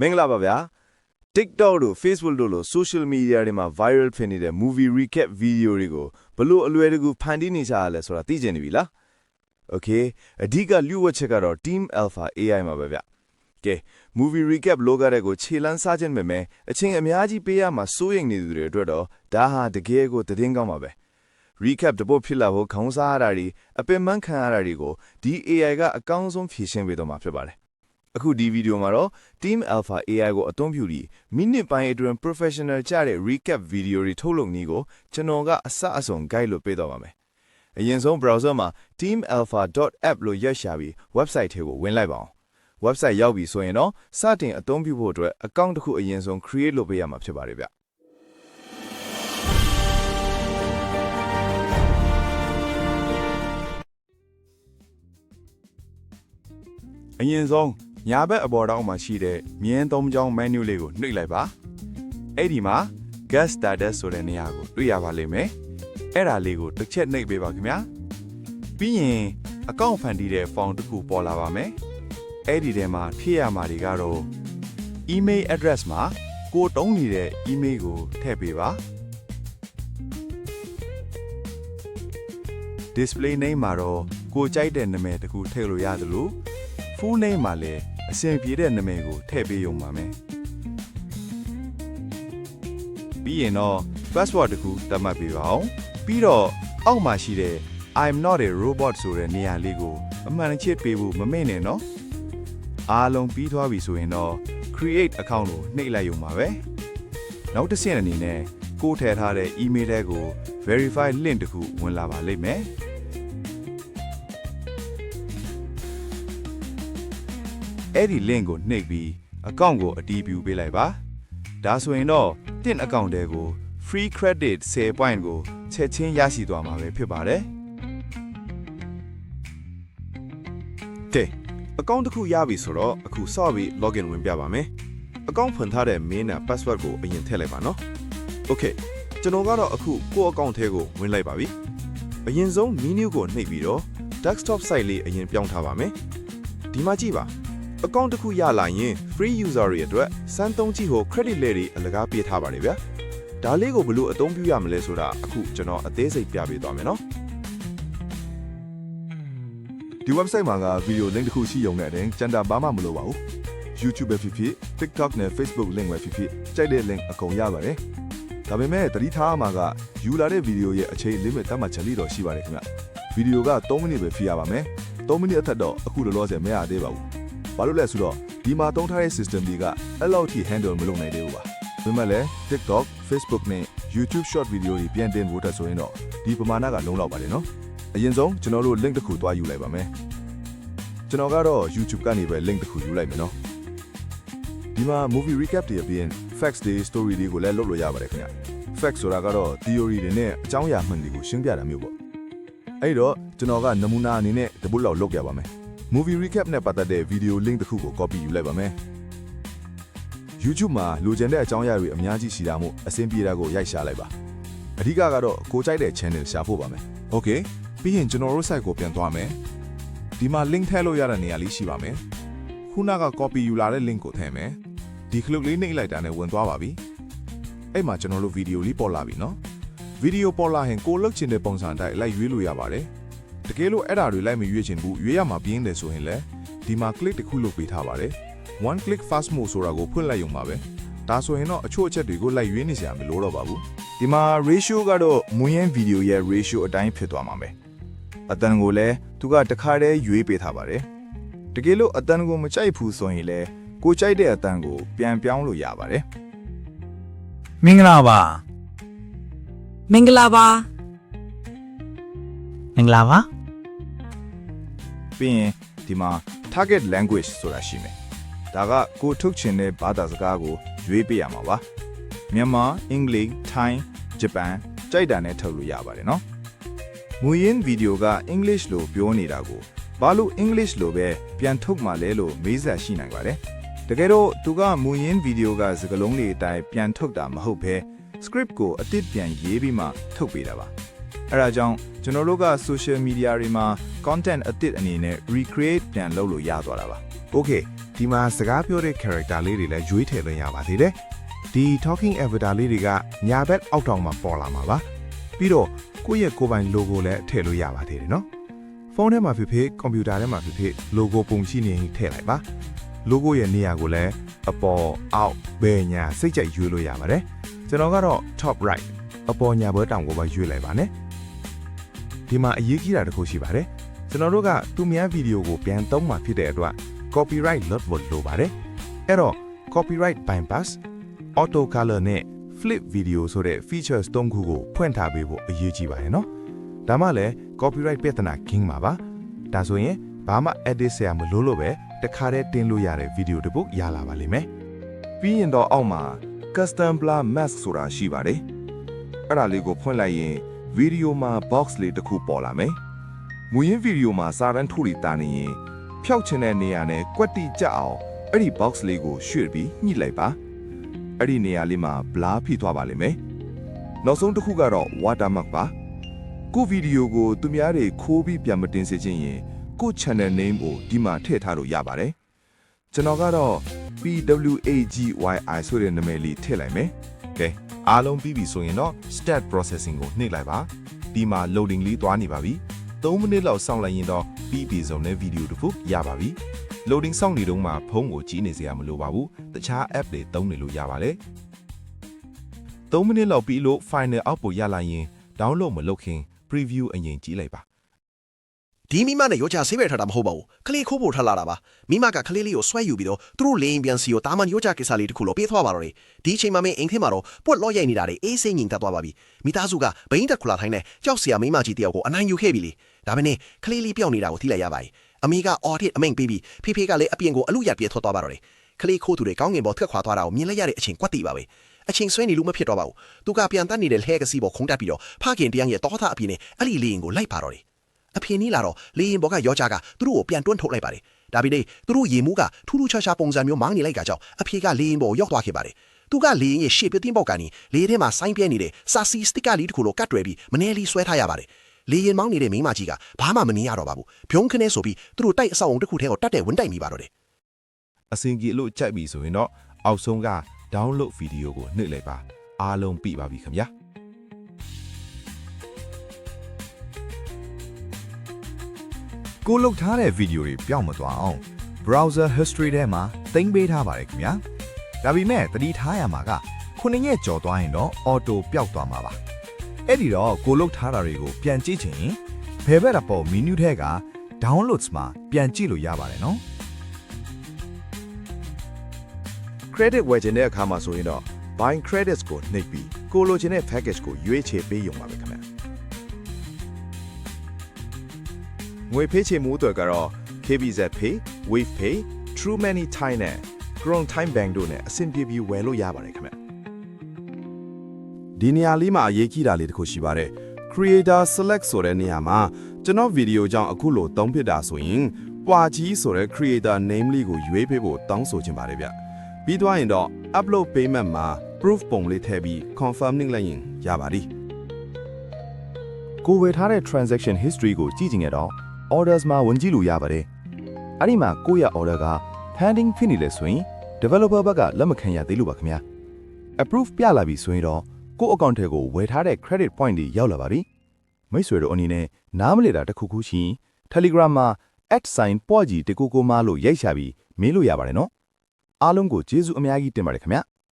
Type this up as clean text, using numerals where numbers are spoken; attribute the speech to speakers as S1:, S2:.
S1: မင်္ဂလာပါဗျာ TikTok တို့ Facebook တို့လို social media တွေမှာ viral ဖြစ်နေတဲ့ movie recap video တွေကိုဘလို့အလွယ်တကူဖန်တီးနေကြရလဲဆိုတာသိချင်နေပြီလား Okay အဓိကလျှို့ဝှက်ချက်ကတော့ Team Alpha AI မှာပဲဗျကဲ movie recap လောကတဲ့ကိုခြေလန်းစားခြင်းပဲမယ်အချင်းအများကြီးပေးရမှာစိုးရိမ်နေသူတွေအတွက်တော့ဒါဟာတကယ်ကိုသတင်းကောင်းပါပဲ recap တပုတ်ဖြစ်လာဖို့ခေါင်းစားရတာတွေအပင်ပန်းခံရတာတွေကိုဒီ AI ကအကောင်းဆုံးဖြေရှင်းပေးတော့မှာဖြစ်ပါတယ်အခုဒီဗီဒီယိုမှာတော့ Team Alpha AI ကိုအသုံးပြုပြီးမိနစ်ပိုင်းအတွင်း professional ကြတဲ့ recap video တွေထုတ်လုပ်နည်းကိုကျွန်တော်ကအစအဆုံး guide လို့ပေးတော့ပါမယ်အရင်ဆုံး browser မှာ teamalpha.app လို့ရက်ရှာပြီး website ထဲကိုဝင်လိုက်ပါအောင် website ရောက်ပြီဆိုရင်တော့စတင်အသုံးပြုဖို့အတွက် account တစ်ခုအရင်ဆုံး create လုပ်ပေးရမှာဖြစ်ပါတယ်ဗျအရင်ဆုံးညာဘက်အပေါ်တောင်မှာရှိတဲ့မြင်းသုံးချောင်း menu လေးကိုနှိပ်လိုက်ပါအဲ့ဒီမှာ get started ဆိုတဲ့နေရာကိုတွေ့ရပါလိမ့်မယ်အဲ့ဒါလေးကိုတစ်ချက်နှိပ်ပေးပါခင်ဗျာပြီးရင် account ဖန်တီးတဲ့ form တစ်ခုပေါ်လာပါမယ်အဲ့ဒီထဲမှာဖြည့်ရမှာတွေကတော့ email address မှာကိုတုံးနေတဲ့ email ကိုထည့်ပေးပါ display name မှာတော့ကိုကြိုက်တဲ့နာမည်တစ်ခုထည့်လို့ရသလို full name မှာလည်းအဆင်ပြေတဲ့နာမည်ကိုထည့်ပေးရုံပါမယ်ပြီးရင်တော့ password တစ်ခုသတ်မှတ်ပေးပါအောင်ပြီးတော့အောက်မှာရှိတဲ့ I'm not a robot ဆိုတဲ့နေရာလေးကိုအမှန်တချစ်ပေးဖို့မမေ့နဲ့နော်အားလုံးပြီးသွားပြီဆိုရင်တော့ create account ကိုနှိပ်လိုက်ရုံပါပဲနောက်တစ်ဆင့်အနေနဲ့ကိုထည့်ထားတဲ့ email ထဲကို verify link တစ်ခုဝင်လာပါလိမ့်မယ်အဲ့ဒီ link ကိုနှိပ်ပြီး account ကိုအတည်ပြုပေးလိုက်ပါဒါဆိုရင်တော့တင့် account ထဲကို free credit 10 point ကိုချက်ချင်းရရှိသွားမှာပဲဖြစ်ပါတယ်ကဲ account တစ်ခုရပြီဆိုတော့အခုစပြီး login ဝင်ပြပါမယ် account ဖွင့်ထားတဲ့ main နဲ့ password ကိုအရင်ထည့်လိုက်ပါနော် okay ကျွန်တော်ကတော့အခုကိုယ့် account ထဲကိုဝင်လိုက်ပါပြီအရင်ဆုံး menu ကိုနှိပ်ပြီးတော့ desktop site လေးအရင်ပြောင်းထားပါမယ်ဒီမှာကြည့်ပါaccount တစ်ခုရလာရင် free user တွေအတွက်စမ်းသုံးကြည့်ဖို့ credit လေးတွေအလကားပေးထားပါတယ်ဗျာဒါလေးကိုဘယ်လိုအသုံးပြုရမလဲဆိုတာအခုကျွန်တော်အသေးစိတ်ပြပေးသွားမယ်နော်ဒီ website မှာက video link တစ်ခုရှိရုံနဲ့တင်ကျန်တာဘာမှမလိုပါဘူး YouTube ပဲဖြစ်ဖြစ် TikTok နဲ့ Facebook link ပဲဖြစ်ဖြစ်ကြိုက်တဲ့ link အကုန်ရပါတယ်ဒါပေမဲ့သတိထားမှာကယူလာတဲ့ video ရဲ့အချိန် limit တတ်မှတ်ချက်လေးတော့ရှိပါတယ်ခင်ဗျ video က3မိနစ်ပဲဖြည့်ရပါမယ်3မိနစ်အထက်တော့အခုလောလောဆယ်မရသေးပါဘူးဘာလို့လဲဆိုတော့ဒီမှာသုံးထားတဲ့ system တွေကအဲ့လောက်ထိ handle မလုပ်နိုင်သေးဘူးပါ။ဒါပေမဲ့လည်း TikTok, Facebook နဲ့ YouTube short video တွေပြန်တင်ဖို့တက်ဆိုရင်တော့ဒီပမာဏကလုံးလောက်ပါတယ်နော်။အရင်ဆုံးကျွန်တော်တို့ link တစ်ခုတွားယူလိုက်ပါမယ်။ကျွန်တော်ကတော့ YouTube ကနေပဲ link တစ်ခုယူလိုက်မယ်နော်။ဒီမှာ movie recap တွေအပြင် facts တွေ story တွေကိုလည်းလုပ်လို့ရပါတယ်ခင်ဗျ။ facts ဆိုတာကတော့ theory တွေနဲ့အကြောင်းအရာမှန်တွေကိုရှင်းပြတာမျိုးပေါ့။အဲ့တော့ကျွန်တော်ကနမူနာအနေနဲ့တပုတ်လောက်လုပ်ပြပါမယ်။ movie recap နဲ့ပတ်သက်တဲ့ video link တစ်ခုကို copy ယူလိုက်ပါမယ်။ YouTube မှာလိုချင်တဲ့အကြောင်းအရာတွေအများကြီးရှိတာမို့အဆင်ပြေတာကိုရိုက်ရှာလိုက်ပါ။အဓိကကတော့ကိုကြိုက်တဲ့ channel ရှာဖို့ပါမယ်။ Okay ပြီးရင်ကျွန်တော်တို့ site ကိုပြန်သွားမယ်။ဒီမှာ link ထည့်လို့ရတဲ့နေရာလေးရှိပါမယ်။ခုနက copy ယူလာတဲ့ link ကိုထည့်မယ်။ဒီ clip လေးနှိပ်လိုက်တာနဲ့ဝင်သွားပါပြီ။အဲ့မှာကျွန်တော်တို့ video လေးပေါ်လာပြီနော်။ video ပေါ်လာရင်ကိုလုတ်ချင်တဲ့ပုံစံတိုင်းလိုက်ရွေးလို့ရပါတယ်။တကယ်လို့အဲ့ဒါတွေလိုက်မရွေးချင်ဘူးရွေးရမှာပြင်းတယ်ဆိုရင်လည်းဒီမှာ click တစ်ခုလုပ်ပေးထားပါတယ် one click fast mode ဆိုတာကိုဖွင့်လိုက်ရုံပါပဲဒါဆိုရင်တော့အချို့အချက်တွေကိုလိုက်ရွေးနေစရာမလိုတော့ပါဘူးဒီမှာ ratio ကတော့မွေးရင်း video ရဲ့ ratio အတိုင်းဖြစ်သွားမှာပဲအတန်ကိုလည်းသူကတခါတည်းရွေးပေးထားပါတယ်တကယ်လို့အတန်ကိုမကြိုက်ဘူးဆိုရင်လည်းကိုကြိုက်တဲ့အတန်ကိုပြန်ပြောင်းလို့ရပါတယ်
S2: မင်္ဂလာပါ
S3: မင်္ဂလာပါ
S2: မင်္ဂလာပါ
S1: ပြီးရင်ဒီမှာ target language ဆိုတာရှိမယ်ဒါကကိုထုတ်ချင်တဲ့ဘာသာစကားကိုရွေးပေးရမှာပါမြန်မာအင်္ဂလိပ်ထိုင်းဂျပန်ကြိုက်တာနဲ့ထုတ်လို့ရပါတယ်နော်မူရင်းဗီဒီယိုကအင်္ဂလိပ်လိုပြောနေတာကိုဘာလို့အင်္ဂလိပ်လိုပဲပြန်ထုတ်မှလဲလို့မေးစရာရှိနိုင်ပါတယ်တကယ်တော့သူကမူရင်းဗီဒီယိုကစကားလုံးတွေအတိုင်းပြန်ထုတ်တာမဟုတ်ဘဲ script ကိုအသစ်ပြန်ရေးပြီးမှထုတ်ပေးတာပါအဲ့ဒါကြောင့်ကျွန်တော်တို့က social media တွေမှာ content အသစ်အနေနဲ့ recreate ပြန်လုပ်လို့ရသွားတာပါ Okay
S4: ဒီမှာစကားပြောတဲ့ character လေးတွေလည်းရွေးထည့်လို့ရပါသေးတယ်ဒီ talking avatar လေးတွေကညာဘက်အောက်တောင်မှာပေါ်လာမှာပါပြီးတော့ကိုယ့်ရဲ့ကိုယ်ပိုင် logo လည်းထည့်လို့ရပါသေးတယ်နော်ဖုန်းထဲမှာဖြစ်ဖြစ်ကွန်ပျူတာထဲမှာဖြစ်ဖြစ် logo ပုံရှိနေရင်ထည့်လိုက်ပါ logo ရဲ့နေရာကိုလည်းအပေါ်အောက်ဘယ်ညာစိတ်ကြိုက်ရွေးလို့ရပါတယ်ကျွန်တော်ကတော့ top right အပေါ်ညာဘက်တောင်ကိုပဲရွေးလိုက်ပါနဲ့ဒီမှာအရေးကြီးတာတစ်ခုရှိပါတယ်ကျွန်တော်တို့ကသူများဗီဒီယိုကိုပြန်သုံးမှာဖြစ်တဲ့အတွက် copyright လုပ်ဖို့လိုပါတယ်အဲ့တော့ copyright bypass auto color နဲ့ flip video ဆိုတဲ့ features ၃ခုကိုဖွင့်ထားပေးဖို့အရေးကြီးပါတယ်နော်ဒါမှလည်း copyright ပြဿနာကင်းမှာပါဒါဆိုရင်ဘာမှ edit ဆရာမလိုလို့ပဲတခါတည်းတင်လို့ရတဲ့ဗီဒီယိုတစ်ပုဒ်ရလာပါလိမ့်မယ်
S1: ပြီးရင်တော့အောက်မှာ custom blur mask ဆိုတာရှိပါတယ်အဲ့ဒါလေးကိုဖွင့်လိုက်ရင်ဗီဒီယိုမှာ box လေးတစ်ခုပေါ်လာမယ်မူရင်းဗီဒီယိုမှာစာတန်းထိုးပြီးတာနေရင်ဖြောက်ချင်တဲ့နေရာနဲ့ကွက်တိကြအောင်အဲ့ဒီ box လေးကိုရွှေ့ပြီးညှိလိုက်ပါအဲ့ဒီနေရာလေးမှာ blur ဖိသွားပါလိမ့်မယ်နောက်ဆုံးတစ်ခုကတော့ watermark ပါကိုဗီဒီယိုကိုသူများတွေခိုးပြီးပြန်မတင်စေချင်ရင်ကို channel name ကိုဒီမှာထည့်ထားလို့ရပါတယ်ကျွန်တော်ကတော့ PWAGYI ဆိုတဲ့နာမည်လေးထည့်လိုက်မယ်ကဲအားလုံးပြီးပြီဆိုရင်တော့ start processing ကိုနှိပ်လိုက်ပါဒီမှာ loading လေးသွားနေပါပြီ3မိနစ်လောက်စောင့်လိုက်ရင်တော့ပြီးပြီဆုံးတဲ့ဗီဒီယိုတစ်ခုရပါပြီ loading စောင့်နေတော့မှဖုန်းကိုကြီးနေစရာမလိုပါဘူးတခြား app တွေသုံးနေလို့ရပါတယ်3မိနစ်လောက်ပြီးလို့ final output ရလာရင် download မလုပ်ခင် preview အရင်ကြည့်လိုက်ပါ
S5: ဒီမိမနဲ့ရောချဆေးပဲထားတာမဟုတ်ပါဘူးကလေးခိုးဖို့ထားလာတာပါမိမကကလေးလေးကိုဆွဲယူပြီးတော့သူတို့လိန်ပြန်စီကိုတာမန်ရောချကိစ္စလေးတစ်ခုလို့ပေးသွားပါတော့တယ်ဒီအချိန်မှာမင်းအိမ်ထဲမှာတော့ပွက်လော့ရိုက်နေတာတွေအေးစိမ့်ငြိမ်သက်သွားပါပြီမိသားစုကဘိန်းတက်ခလာထိုင်းနဲ့ကြောက်စရာမိမကြီးတယောက်ကိုအနိုင်ယူခဲ့ပြီလေဒါပေမဲ့ကလေးလေးပြောင်းနေတာကိုသိလိုက်ရပါတယ်အမေကအော်ထစ်အမိန်ပေးပြီးဖေဖေကလည်းအပြင်ကိုအလူရပြေထွက်သွားပါတော့တယ်ကလေးခိုးသူတွေကောင်းငင်ပေါ်ထွက်ခွာသွားတာကိုမြင်လိုက်ရတဲ့အချိန်ကွက်တီပါပဲအချိန်ဆွဲနေလို့မဖြစ်တော့ပါဘူးသူကပြန်တက်နေတဲ့လှဲကစီပေါ်ခုံတက်ပြီးတော့ဖခင်တရားရဲ့တောသားအပြင်နဲ့အဲ့ဒီလေရင်ကိုလိုက်ပါတော့တယ်အဖေနီးလာတော့လေရင်ဘော်ကရောချကသူတို့ကိုပြန်တွန်းထုတ်လိုက်ပါတယ်ဒါပေမဲ့သူတို့ရေမူးကထူးထူးခြားခြားပုံစံမျိုးမောင်းနေလိုက်ကကြောင့်အဖေကလေရင်ဘော်ရောက်သွားခဲ့ပါတယ်သူကလေရင်ရဲ့ရှေ့ပြတင်းပေါက်ကနေလေထဲမှာဆိုင်းပြဲနေတဲ့စာစီစတစ်ကာလေးတစ်ခုလိုကတ်တွယ်ပြီးမနေလီဆွဲထားရပါတယ်လေရင်မောင်းနေတဲ့မိန်းမကြီးကဘာမှမနေရတော့ပါဘူးဖြုံးခနဲဆိုပြီးသူတို့တိုက်အဆောက်အုံတစ်ခုထဲကိုတက်တဲ့ဝင်တိုက်မိပါတော့တယ်
S1: အစင်ကြီးလို့ကြိုက်ပြီဆိုရင်တော့အောက်ဆုံးက download ဗီဒီယိုကိုနှိပ်လိုက်ပါအားလုံးပြီးပါပြီခင်ဗျာ
S2: ကိုလုတ်ထားတဲ့ဗီဒီယိုတွေပျောက်မသွားအောင် browser history ထဲမှာသိမ်းပေးထားပါတယ်ခင်ဗျာဒါပေမဲ့သတိထားရမှာက9ရက်ကြော်သွားရင်တော့ auto ပျောက်သွားမှာပါအဲ့ဒီတော့ကိုလုတ်ထားတာတွေကိုပြန်ကြည့်ချင်ရင်ဘယ်ဘက်အပေါ် menu ထဲက downloads မှာပြန်ကြည့်လို့ရပါတယ်နော်
S1: credit ဝယ်ခြင်းတဲ့အခါမှာဆိုရင်တော့ buying credits ကိုနှိပ်ပြီးကိုလိုချင်တဲ့ package ကိုရွေးချယ်ပေးရုံပါပဲခင်ဗျာငွေဖေးချေမှုတွေကတော့ KBZ Pay, Wave Pay, True Money Thai နဲ့ Krung Thai Bank တို့နဲ့အဆင်ပြေပြေဝယ်လို့ရပါတယ်ခင်ဗျဒီနေရာလေးမှာအရေးကြီးတာလေးတစ်ခုရှိပါတယ် Creator Select ဆိုတဲ့နေရာမှာကျွန်တော်ဗီဒီယိုကြောင့်အခုလိုသုံးဖြစ်တာဆိုရင်ပွာကြီးဆိုတဲ့ Creator Name လေးကိုရွေးပေးဖို့တောင်းဆိုချင်ပါတယ်ဗျပြီးသွားရင်တော့ Upload Payment မှာ Proof ပုံလေးထည့်ပြီး Confirming လိုက်ရင်ရပါပြီကိုဝယ်ထားတဲ့ Transaction History ကိုကြည့်ကြည့်ရတော့ orders မှာဝင်ကြည့်လို့ရပါတယ်။အဲ့ဒီမှာကိုယ့်ရဲ့ order က pending ဖြစ်နေလဲဆိုရင် developer ဘက်ကလက်မခံရသေးလို့ပါခင်ဗျာ။ approve ပြလာပြီဆိုရင်တော့ကိုယ့် account ထဲကိုဝယ်ထားတဲ့ credit point တွေရောက်လာပါပြီ။မိတ်ဆွေတို့အနေနဲ့နားမလည်တာတစ်ခုခုရှိရင် Telegram မှာ @point တကူကိုမလို့ရိုက်ရှာပြီးမေးလို့ရပါတယ်နော်။အားလုံးကိုကျေးဇူးအများကြီးတင်ပါတယ်ခင်ဗျာ။